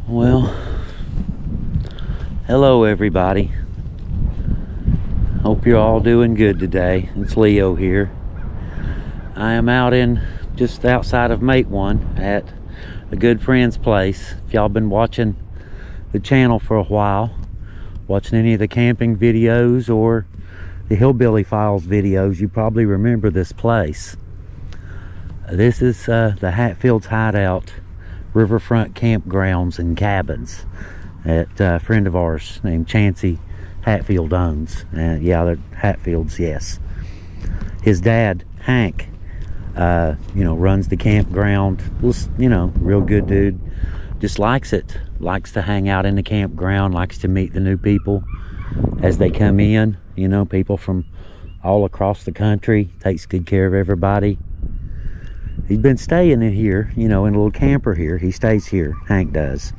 Well, hello everybody. Hope you're all doing good today. It's Leo here. I am out in just outside of Mate One at a good friend's place. If y'all been watching the channel for a while, watching any of the camping videos or the Hillbilly Files videos, you probably remember this place. This is the Hatfield's Hideout Riverfront campgrounds and cabins that a friend of ours named Chancey Hatfield owns. Yeah, they're Hatfields, yes. His dad, Hank, runs the campground. Real good dude. Just likes it. Likes to hang out in the campground, likes to meet the new people as they come in. People from all across the country. Takes good care of everybody. He's been staying in here, in a little camper here. He stays here, Hank does,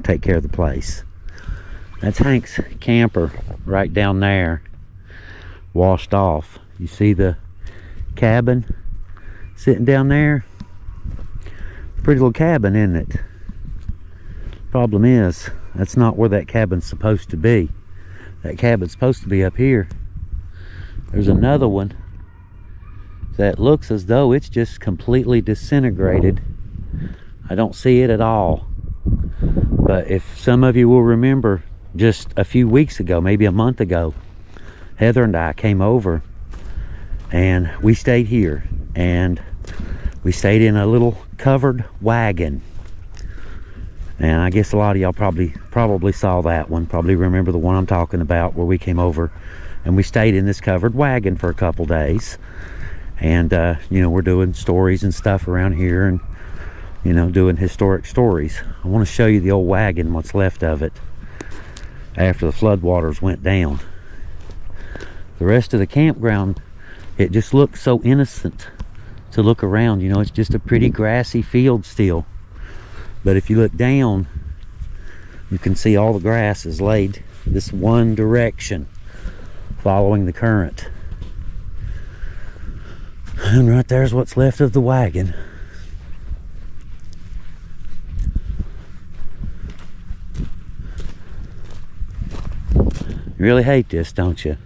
take care of the place. That's Hank's camper right down there, washed off. You see the cabin sitting down there? Pretty little cabin, isn't it? Problem is, that's not where that cabin's supposed to be. That cabin's supposed to be up here. There's another one that looks as though it's just completely disintegrated. I don't see it at all. But if some of you will remember, just a few weeks ago, maybe a month ago, Heather and I came over and we stayed here, and we stayed in a little covered wagon. And I guess a lot of y'all probably saw that one, probably remember the one I'm talking about, where we came over and we stayed in this covered wagon for a couple days. And we're doing stories and stuff around here, and doing historic stories. I want to show you the old wagon, what's left of it after the floodwaters went down. The rest of the campground, it just looks so innocent to look around. It's just a pretty grassy field still. But if you look down, you can see all the grass is laid this one direction, following the current. And right there's what's left of the wagon. You really hate this, don't you?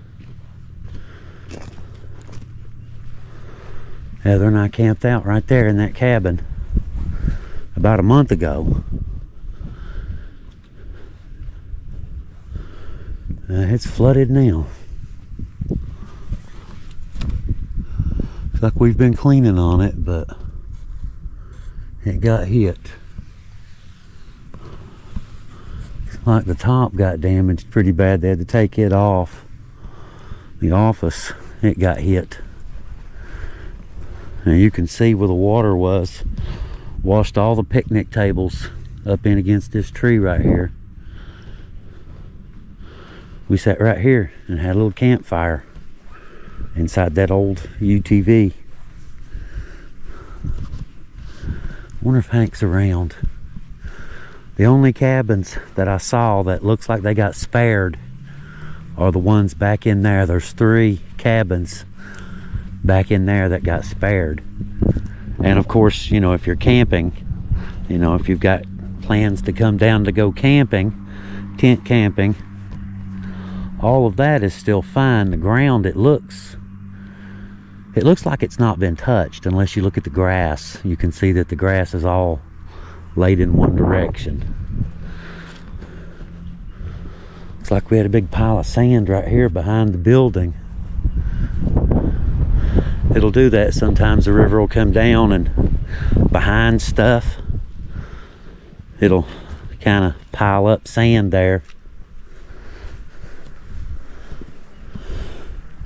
Heather and I camped out right there in that cabin about a month ago. It's flooded now. Looks like we've been cleaning on it, but it got hit. Looks like the top got damaged pretty bad. They had to take it off. The office, it got hit. And you can see where the water was. Washed all the picnic tables up in against this tree right here. We sat right here and had a little campfire inside that old UTV. Wonder if Hank's around. The only cabins that I saw that looks like they got spared are the ones back in there. There's 3 cabins back in there that got spared. And of course, if you're camping, if you've got plans to come down to go camping, tent camping, all of that is still fine. The ground, it looks like it's not been touched unless you look at the grass. You can see that the grass is all laid in one direction. It's like we had a big pile of sand right here behind the building. It'll do that sometimes. The river will come down, and behind stuff, it'll kind of pile up sand there.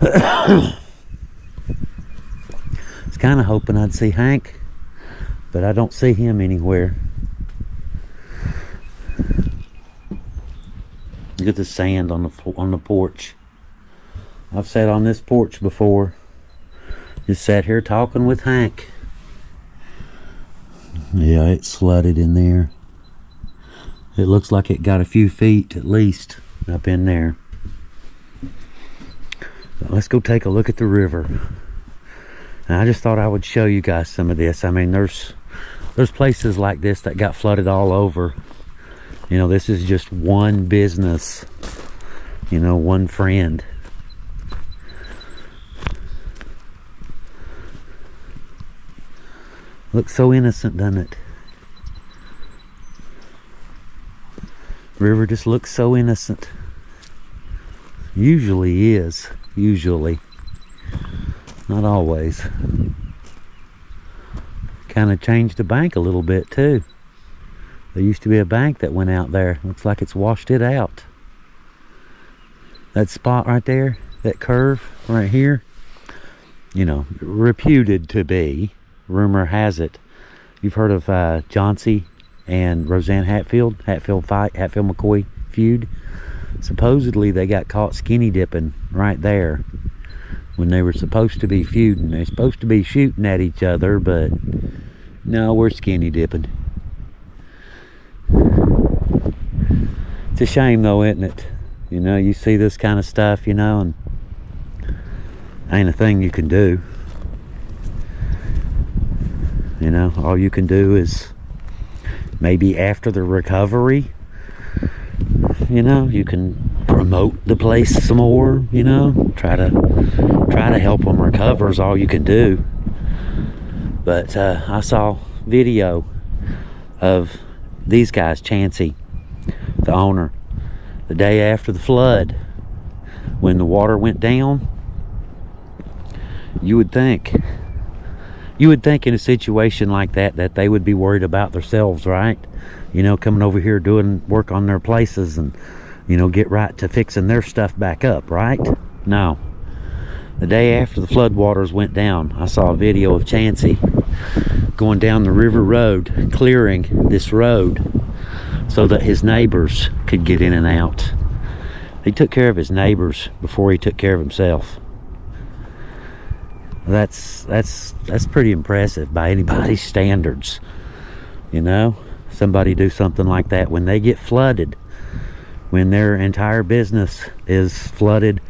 I was kind of hoping I'd see Hank, but I don't see him anywhere. Look at the sand on the porch. I've sat on this porch before. Just sat here talking with Hank. Yeah, it's flooded in there. It looks like it got a few feet at least up in there. But let's go take a look at the river. And I just thought I would show you guys some of this. I mean, there's places like this that got flooded all over. You know, this is just one business, you know, one friend. Looks so innocent, doesn't it? River just looks so innocent. Usually is. Usually. Not always. Kind of changed the bank a little bit too. There used to be a bank that went out there. Looks like it's washed it out. That spot right there, that curve right here, you know, reputed to be, rumor has it, you've heard of Johnsey and Roseanne Hatfield fight, Hatfield McCoy feud. Supposedly they got caught skinny dipping right there when they were supposed to be feuding. They're supposed to be shooting at each other, but no, we're skinny dipping. It's a shame though, isn't it? You know, you see this kind of stuff, you know, and ain't a thing you can do. You know, all you can do is maybe after the recovery, you know, you can promote the place some more, you know, try to help them recover is all you can do. But I saw video of these guys, Chancey, the owner, the day after the flood, when the water went down. You would think in a situation like that they would be worried about themselves, right? You know, coming over here doing work on their places and, you know, get right to fixing their stuff back up, right? No. The day after the flood waters went down, I saw a video of Chancey going down the river road, clearing this road so that his neighbors could get in and out. He took care of his neighbors before he took care of himself. That's pretty impressive by anybody's standards. You know, somebody do something like that when they get flooded, when their entire business is flooded,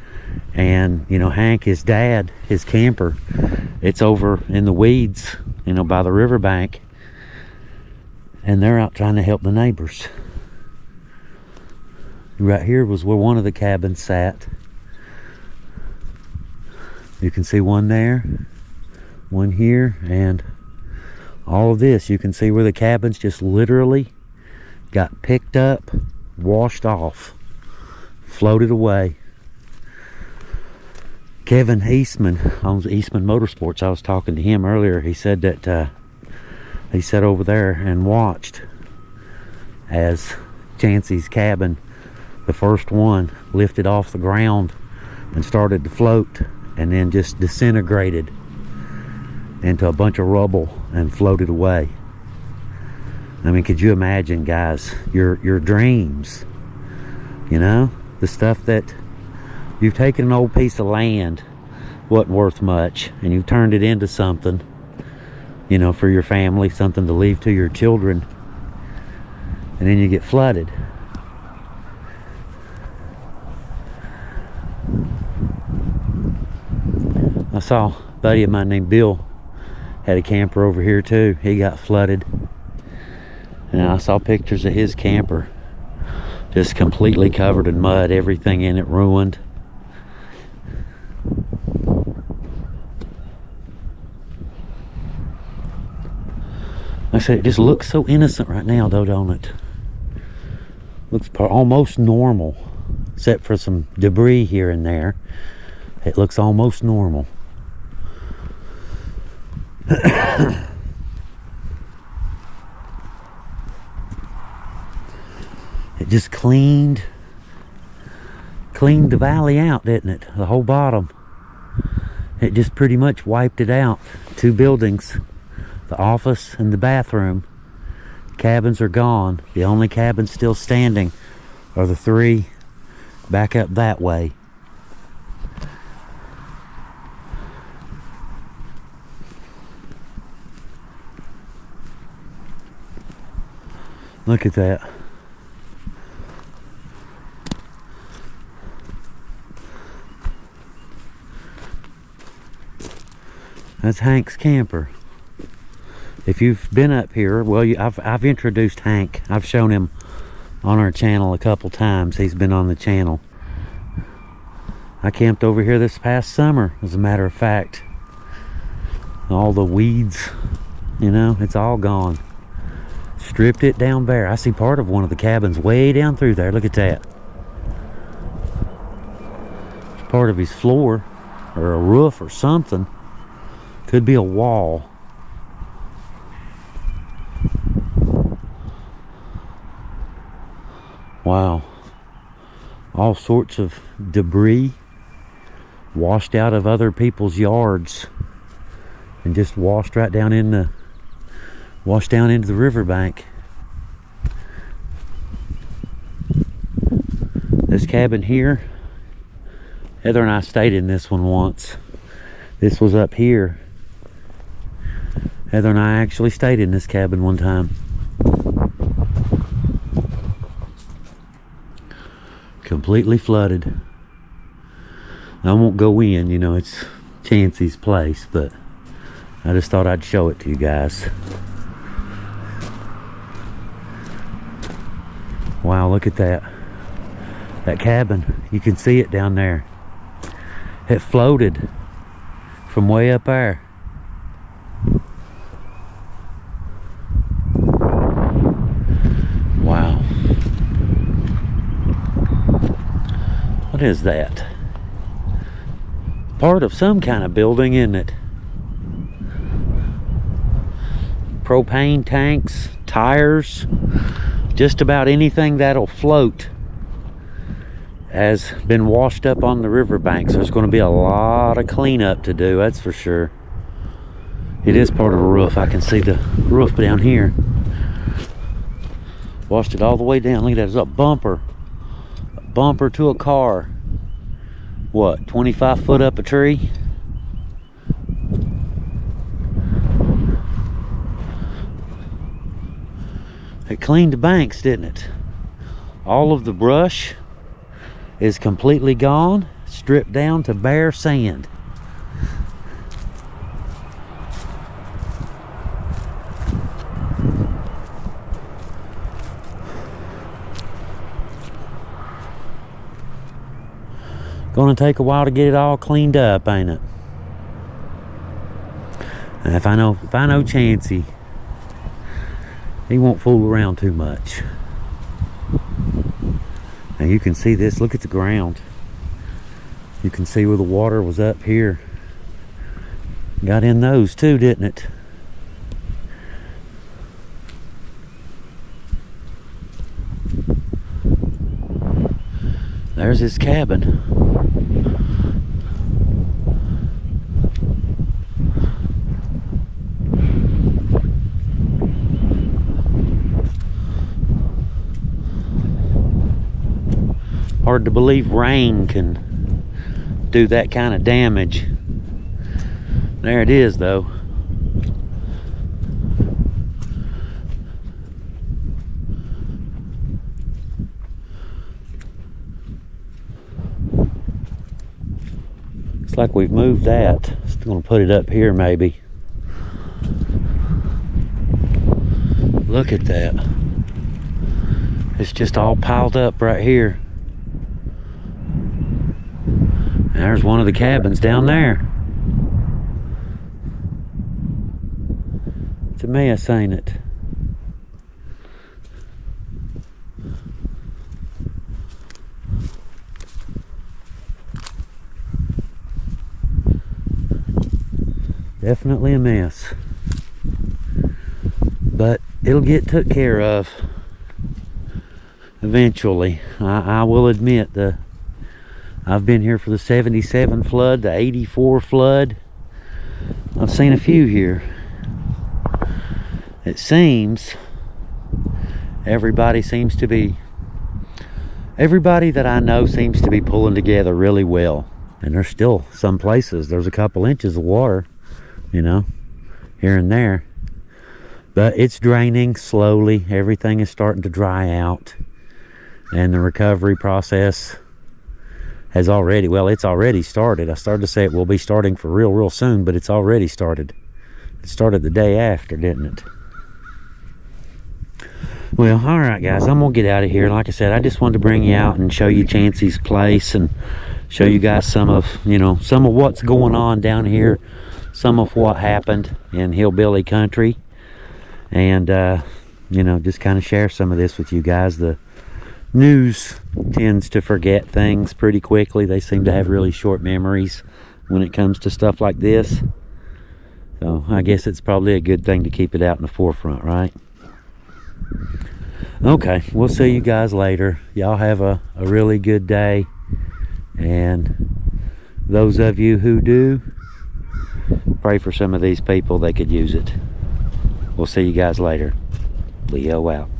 and, you know, Hank, his dad, his camper, it's over in the weeds, you know, by the riverbank, and they're out trying to help the neighbors. Right here was where one of the cabins sat. You can see one there, one here, and all of this. You can see where the cabins just literally got picked up, washed off, floated away. Kevin Eastman owns Eastman Motorsports. I was talking to him earlier. He said that he sat over there and watched as Chancey's cabin, the first one, lifted off the ground and started to float, and then just disintegrated into a bunch of rubble and floated away. I mean, could you imagine, guys, your dreams, you know, the stuff that you've taken, an old piece of land, wasn't worth much, and you've turned it into something, you know, for your family, something to leave to your children, and then you get flooded. I saw a buddy of mine named Bill had a camper over here too. He got flooded, and I saw pictures of his camper just completely covered in mud, everything in it ruined. Like I said, it just looks so innocent right now though, don't it? Looks almost normal, except for some debris here and there. It looks almost normal. It just cleaned the valley out, didn't it? The whole bottom. It just pretty much wiped it out. 2 buildings, the office and the bathroom. Cabins are gone. The only cabins still standing are the 3 back up that way. Look at that. That's Hank's camper. If you've been up here, well, I've introduced Hank. I've shown him on our channel a couple times. He's been on the channel. I camped over here this past summer, as a matter of fact. All the weeds, you know, it's all gone. Stripped it down bare. I see part of one of the cabins way down through there. Look at that. It's part of his floor or a roof or something. Could be a wall. Wow. All sorts of debris washed out of other people's yards and just washed right down in the into the riverbank. This cabin here, Heather and I stayed in this one once. This was up here. Heather and I actually stayed in this cabin one time. Completely flooded. I won't go in, you know, it's Chancey's place, but I just thought I'd show it to you guys. Wow, look at that. That cabin, you can see it down there. It floated from way up there. Wow. What is that? Part of some kind of building, isn't it? Propane tanks, tires, just about anything that'll float has been washed up on the riverbanks. There's going to be a lot of cleanup to do, that's for sure. It is part of a roof. I can see the roof down here. Washed it all the way down. Look at that. There's a bumper. A bumper to a car. What, 25 foot up a tree? It cleaned the banks, didn't it? All of the brush is completely gone, stripped down to bare sand. Gonna take a while to get it all cleaned up, ain't it? And if I know Chancey, he won't fool around too much. Now you can see this, look at the ground. You can see where the water was up here. Got in those too, didn't it? There's his cabin. Hard to believe rain can do that kind of damage. There it is, though. Looks like we've moved that. Just gonna put it up here, maybe. Look at that. It's just all piled up right here. There's one of the cabins down there. It's a mess, ain't it? Definitely a mess. But it'll get took care of eventually. I will admit, I've been here for the 77 flood, the 84 flood. I've seen a few here. It seems everybody that I know seems to be pulling together really well. And there's still some places, there's a couple inches of water, you know, here and there. But it's draining slowly. Everything is starting to dry out. And the recovery process has already, well, it's already started. I started to say it will be starting for real soon, but it's already started. It started the day after, didn't it? Well, all right, guys, I'm gonna get out of here. Like I said, I just wanted to bring you out and show you Chancey's place and show you guys some of what's going on down here, some of what happened in hillbilly country, and just kind of share some of this with you guys. The news tends to forget things pretty quickly. They seem to have really short memories when it comes to stuff like this. So I guess it's probably a good thing to keep it out in the forefront, right? Okay, we'll see you guys later. Y'all have a really good day. And those of you who do, pray for some of these people. They could use it. We'll see you guys later. Leo out.